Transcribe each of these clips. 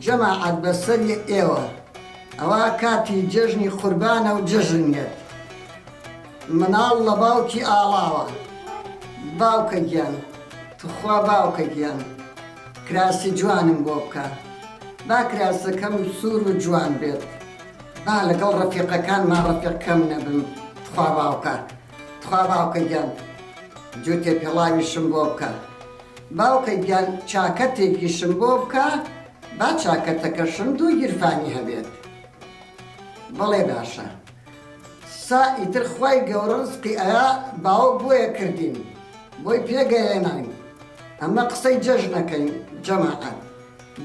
جەماعەت بەسەری ئێوە ئەوە کاتی جەژنی قوربانە و جەژنێت مناڵ لە باوکی ئاڵاوە باوکە گیان توخوا باوکە گیان کراسی جوانم بۆ بکە با کراسەکەم سوور و جوان بێت با لەگەڵ ڕەفیقەکانمان ڕەفیقکەم نەبم تخوا باوکە گیان جوتێ پێڵاویشم بۆ بکە باوکە گیان چاکەتێکیشم بۆ بکە با چاکەتەکەشم دوو گیرفانی هەبێت بەڵێ باشە سا ئیتر خوای گەورە ڕزقی ئەیا باوک بۆیە کردین بۆی پێگەیێنین ئەمە قسەی جەژنەکەین جەماعەت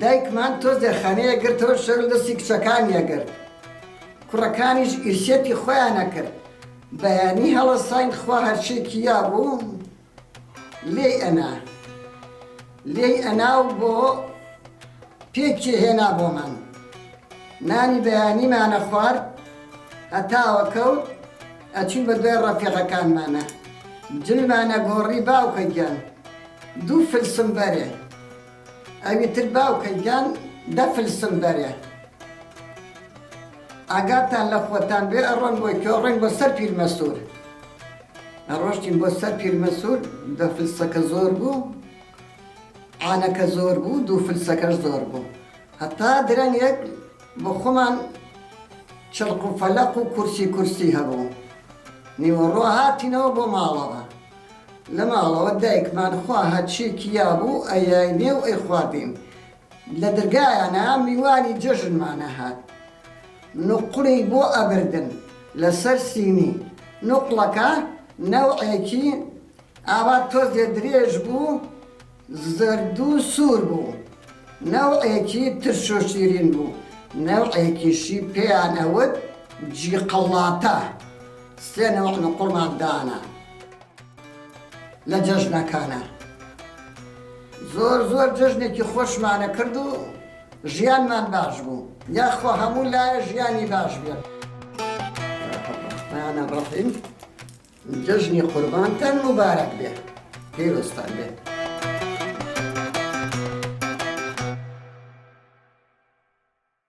دایکمان تۆزێ خانەیە گرتەوە شەر دەستی کچەکانیە گرت کوڕەکانیش ئیرسێتی خۆیان نەکرد بەیانی هەڵەساین خوا هەرچێکی یا بوو لێی ئەنا و بۆ پێکی هێنا بۆمان نانی بەیانیمانە خوارد هەتاوە کەوت ئەچین بە دوای ڕەفیقەکانمانە جلمانە گۆڕی باوکە گیان دوو فلسم بەرێ ئەویتر باوکە گیان دە فلسم بەرێ ئاگاتان لە خۆتان بێ ئەڕۆن بۆی کێ ڕۆین بۆ سەر پیرمەسوور ئەڕۆشتین بۆ سەر پیرمەسوور دە فلسەکە زۆر بوو عانەکە زۆر بوو دوو فلسەکەش زۆر بوو هەتا درەنگێک بۆ خۆمان چڵق و فەلەق و کورسی هەبوو نیوەڕۆ هاتینەوە بۆ ماڵەوە لە ماڵەوە دایکمان خوا هەرچێکی یا بوو ئەیاینێ و ئەی خواردین لە دەرگایانە میوانی جەژنمانە هات نوقڵی بۆ ئەبردن لەسەر سینی نوقڵەکە نەوعێکی ئاوا تۆزێ درێژ بوو زەرد و سوور بوو نەوعێکی ترش و شیرین بوو نەوعێکیشی پێیان ئەوت جیقەڵاتە سێ نەوع نوقڵمان دانا لە جەژنەکانە زۆر جەژنێکی خۆشمانە کرد و ژیانمان باش بوو یاخوا هەموو لایە ژیانی باش بێت ڕەحیم جەژنی قوربانتان مبارەک بێ پیرۆستان بێت